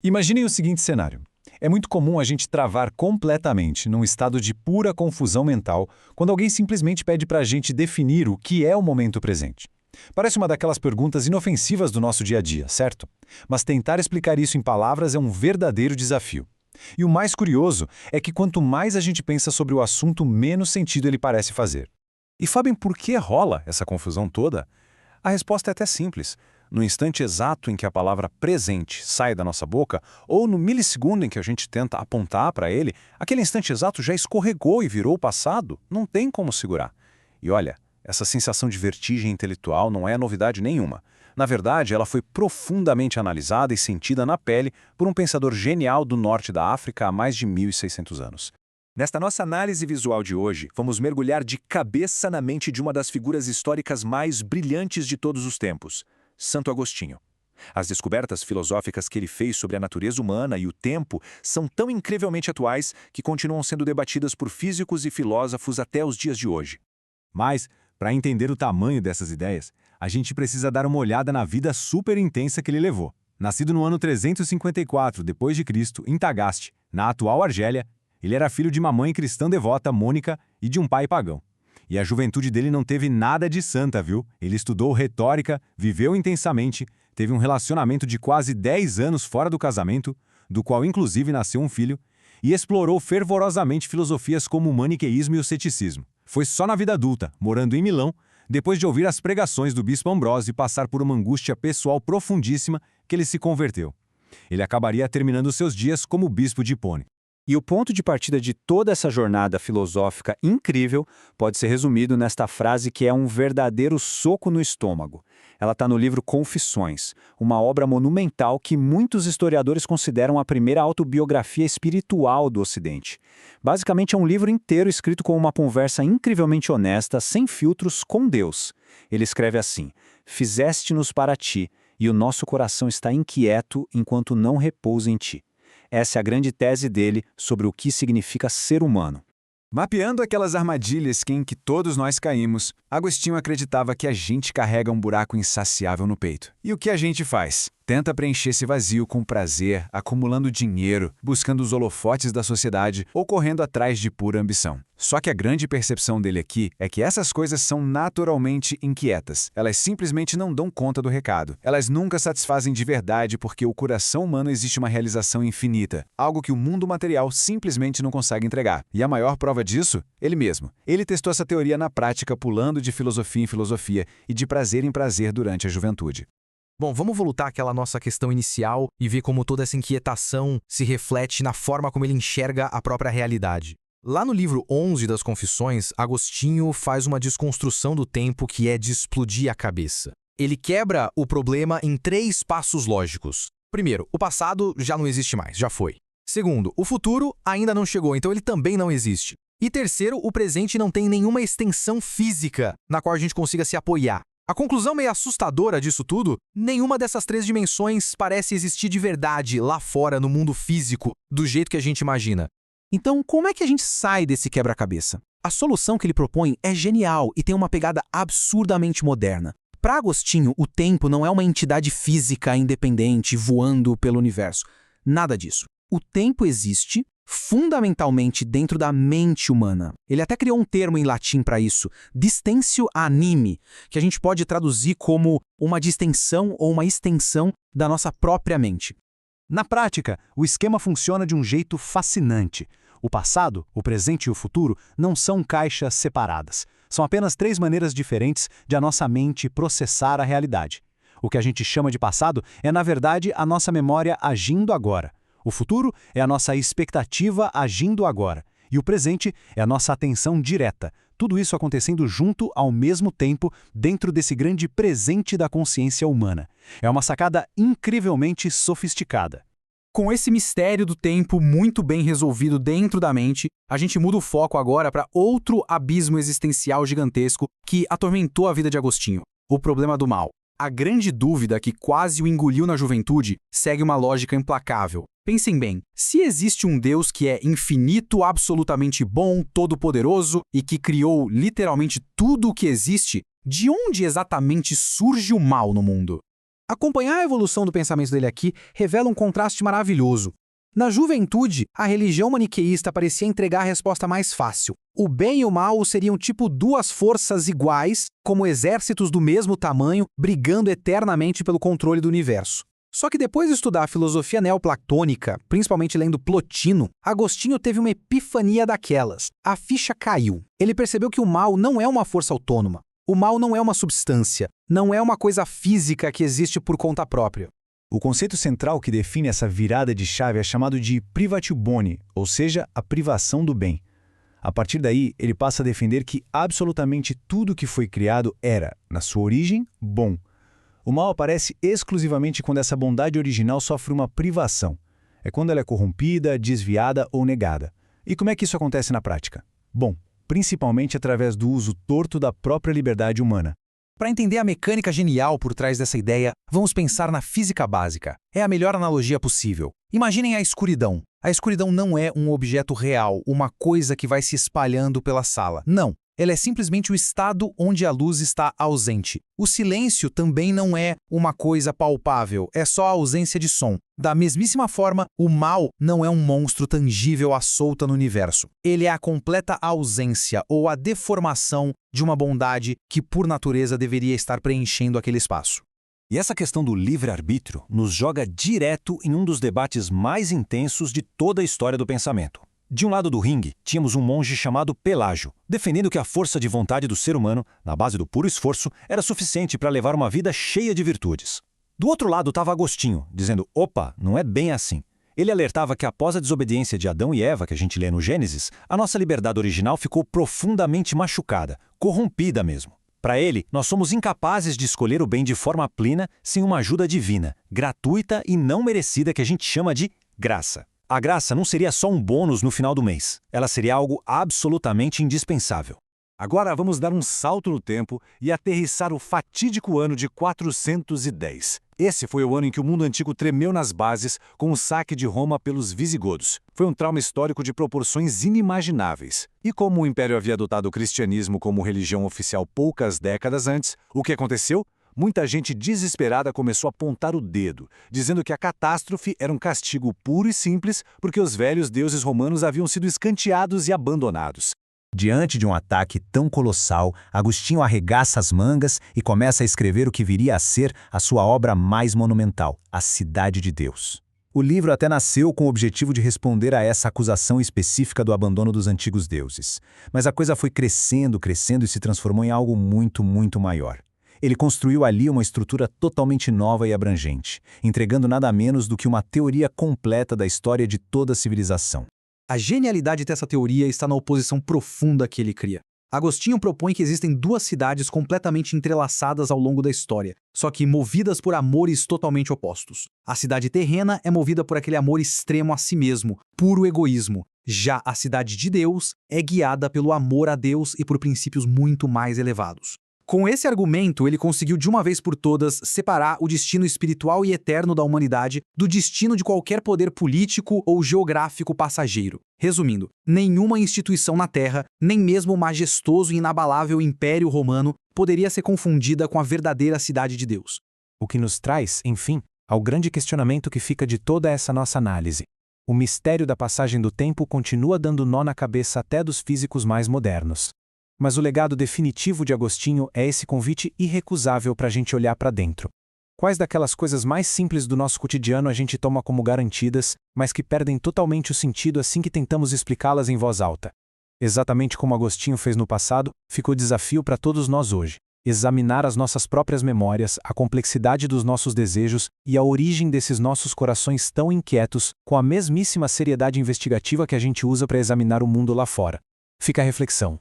Imaginem o seguinte cenário. É muito comum a gente travar completamente num estado de pura confusão mental quando alguém simplesmente pede para a gente definir o que é o momento presente. Parece uma daquelas perguntas inofensivas do nosso dia a dia, certo? Mas tentar explicar isso em palavras é um verdadeiro desafio. E o mais curioso é que quanto mais a gente pensa sobre o assunto, menos sentido ele parece fazer. E sabem por que rola essa confusão toda? A resposta é até simples. No instante exato em que a palavra presente sai da nossa boca, ou no milissegundo em que a gente tenta apontar para ele, aquele instante exato já escorregou e virou passado, não tem como segurar. E olha, essa sensação de vertigem intelectual não é novidade nenhuma. Na verdade, ela foi profundamente analisada e sentida na pele por um pensador genial do norte da África há mais de 1.600 anos. Nesta nossa análise visual de hoje, vamos mergulhar de cabeça na mente de uma das figuras históricas mais brilhantes de todos os tempos, Santo Agostinho. As descobertas filosóficas que ele fez sobre a natureza humana e o tempo são tão incrivelmente atuais que continuam sendo debatidas por físicos e filósofos até os dias de hoje. Mas, para entender o tamanho dessas ideias, a gente precisa dar uma olhada na vida super intensa que ele levou. Nascido no ano 354 d.C., em Tagaste, na atual Argélia, ele era filho de uma mãe cristã devota, Mônica, e de um pai pagão. E a juventude dele não teve nada de santa, viu? Ele estudou retórica, viveu intensamente, teve um relacionamento de quase 10 anos fora do casamento, do qual inclusive nasceu um filho, e explorou fervorosamente filosofias como o maniqueísmo e o ceticismo. Foi só na vida adulta, morando em Milão, depois de ouvir as pregações do bispo Ambrósio e passar por uma angústia pessoal profundíssima, que ele se converteu. Ele acabaria terminando seus dias como bispo de Hipone. E o ponto de partida de toda essa jornada filosófica incrível pode ser resumido nesta frase que é um verdadeiro soco no estômago. Ela está no livro Confissões, uma obra monumental que muitos historiadores consideram a primeira autobiografia espiritual do Ocidente. Basicamente é um livro inteiro escrito com uma conversa incrivelmente honesta, sem filtros, com Deus. Ele escreve assim: "Fizeste-nos para ti, e o nosso coração está inquieto enquanto não repousa em ti." Essa é a grande tese dele sobre o que significa ser humano. Mapeando aquelas armadilhas em que todos nós caímos, Agostinho acreditava que a gente carrega um buraco insaciável no peito. E o que a gente faz? Tenta preencher esse vazio com prazer, acumulando dinheiro, buscando os holofotes da sociedade ou correndo atrás de pura ambição. Só que a grande percepção dele aqui é que essas coisas são naturalmente inquietas. Elas simplesmente não dão conta do recado. Elas nunca satisfazem de verdade porque o coração humano existe uma realização infinita, algo que o mundo material simplesmente não consegue entregar. E a maior prova disso? Ele mesmo. Ele testou essa teoria na prática pulando de filosofia em filosofia e de prazer em prazer durante a juventude. Bom, vamos voltar àquela nossa questão inicial e ver como toda essa inquietação se reflete na forma como ele enxerga a própria realidade. Lá no livro 11 das Confissões, Agostinho faz uma desconstrução do tempo que é de explodir a cabeça. Ele quebra o problema em 3 passos lógicos. Primeiro, o passado já não existe mais, já foi. Segundo, o futuro ainda não chegou, então ele também não existe. E terceiro, o presente não tem nenhuma extensão física na qual a gente consiga se apoiar. A conclusão meio assustadora disso tudo, nenhuma dessas 3 dimensões parece existir de verdade lá fora no mundo físico, do jeito que a gente imagina. Então, como é que a gente sai desse quebra-cabeça? A solução que ele propõe é genial e tem uma pegada absurdamente moderna. Para Agostinho, o tempo não é uma entidade física independente voando pelo universo. Nada disso. O tempo existe fundamentalmente dentro da mente humana. Ele até criou um termo em latim para isso, distensio animi, que a gente pode traduzir como uma distensão ou uma extensão da nossa própria mente. Na prática, o esquema funciona de um jeito fascinante. O passado, o presente e o futuro não são caixas separadas. São apenas 3 maneiras diferentes de a nossa mente processar a realidade. O que a gente chama de passado é, na verdade, a nossa memória agindo agora. O futuro é a nossa expectativa agindo agora. E o presente é a nossa atenção direta. Tudo isso acontecendo junto ao mesmo tempo dentro desse grande presente da consciência humana. É uma sacada incrivelmente sofisticada. Com esse mistério do tempo muito bem resolvido dentro da mente, a gente muda o foco agora para outro abismo existencial gigantesco que atormentou a vida de Agostinho: o problema do mal. A grande dúvida que quase o engoliu na juventude segue uma lógica implacável. Pensem bem, se existe um Deus que é infinito, absolutamente bom, todo-poderoso e que criou literalmente tudo o que existe, de onde exatamente surge o mal no mundo? Acompanhar a evolução do pensamento dele aqui revela um contraste maravilhoso. Na juventude, a religião maniqueísta parecia entregar a resposta mais fácil. O bem e o mal seriam tipo duas forças iguais, como exércitos do mesmo tamanho, brigando eternamente pelo controle do universo. Só que depois de estudar a filosofia neoplatônica, principalmente lendo Plotino, Agostinho teve uma epifania daquelas. A ficha caiu. Ele percebeu que o mal não é uma força autônoma. O mal não é uma substância, não é uma coisa física que existe por conta própria. O conceito central que define essa virada de chave é chamado de privatio boni, ou seja, a privação do bem. A partir daí, ele passa a defender que absolutamente tudo que foi criado era, na sua origem, bom. O mal aparece exclusivamente quando essa bondade original sofre uma privação. É quando ela é corrompida, desviada ou negada. E como é que isso acontece na prática? Bom, principalmente através do uso torto da própria liberdade humana. Para entender a mecânica genial por trás dessa ideia, vamos pensar na física básica. É a melhor analogia possível. Imaginem a escuridão. A escuridão não é um objeto real, uma coisa que vai se espalhando pela sala. Não. Ela é simplesmente o estado onde a luz está ausente. O silêncio também não é uma coisa palpável, é só a ausência de som. Da mesmíssima forma, o mal não é um monstro tangível à solta no universo. Ele é a completa ausência ou a deformação de uma bondade que, por natureza, deveria estar preenchendo aquele espaço. E essa questão do livre-arbítrio nos joga direto em um dos debates mais intensos de toda a história do pensamento. De um lado do ringue, tínhamos um monge chamado Pelágio, defendendo que a força de vontade do ser humano, na base do puro esforço, era suficiente para levar uma vida cheia de virtudes. Do outro lado estava Agostinho, dizendo, opa, não é bem assim. Ele alertava que após a desobediência de Adão e Eva, que a gente lê no Gênesis, a nossa liberdade original ficou profundamente machucada, corrompida mesmo. Para ele, nós somos incapazes de escolher o bem de forma plena sem uma ajuda divina, gratuita e não merecida que a gente chama de graça. A graça não seria só um bônus no final do mês, ela seria algo absolutamente indispensável. Agora vamos dar um salto no tempo e aterrissar o fatídico ano de 410. Esse foi o ano em que o mundo antigo tremeu nas bases com o saque de Roma pelos visigodos. Foi um trauma histórico de proporções inimagináveis. E como o Império havia adotado o cristianismo como religião oficial poucas décadas antes, o que aconteceu? Muita gente desesperada começou a apontar o dedo, dizendo que a catástrofe era um castigo puro e simples porque os velhos deuses romanos haviam sido escanteados e abandonados. Diante de um ataque tão colossal, Agostinho arregaça as mangas e começa a escrever o que viria a ser a sua obra mais monumental, A Cidade de Deus. O livro até nasceu com o objetivo de responder a essa acusação específica do abandono dos antigos deuses. Mas a coisa foi crescendo e se transformou em algo muito, muito maior. Ele construiu ali uma estrutura totalmente nova e abrangente, entregando nada menos do que uma teoria completa da história de toda a civilização. A genialidade dessa teoria está na oposição profunda que ele cria. Agostinho propõe que existem duas cidades completamente entrelaçadas ao longo da história, só que movidas por amores totalmente opostos. A cidade terrena é movida por aquele amor extremo a si mesmo, puro egoísmo. Já a cidade de Deus é guiada pelo amor a Deus e por princípios muito mais elevados. Com esse argumento, ele conseguiu de uma vez por todas separar o destino espiritual e eterno da humanidade do destino de qualquer poder político ou geográfico passageiro. Resumindo, nenhuma instituição na Terra, nem mesmo o majestoso e inabalável Império Romano, poderia ser confundida com a verdadeira cidade de Deus. O que nos traz, enfim, ao grande questionamento que fica de toda essa nossa análise. O mistério da passagem do tempo continua dando nó na cabeça até dos físicos mais modernos. Mas o legado definitivo de Agostinho é esse convite irrecusável para a gente olhar para dentro. Quais daquelas coisas mais simples do nosso cotidiano a gente toma como garantidas, mas que perdem totalmente o sentido assim que tentamos explicá-las em voz alta? Exatamente como Agostinho fez no passado, ficou desafio para todos nós hoje. Examinar as nossas próprias memórias, a complexidade dos nossos desejos e a origem desses nossos corações tão inquietos, com a mesmíssima seriedade investigativa que a gente usa para examinar o mundo lá fora. Fica a reflexão.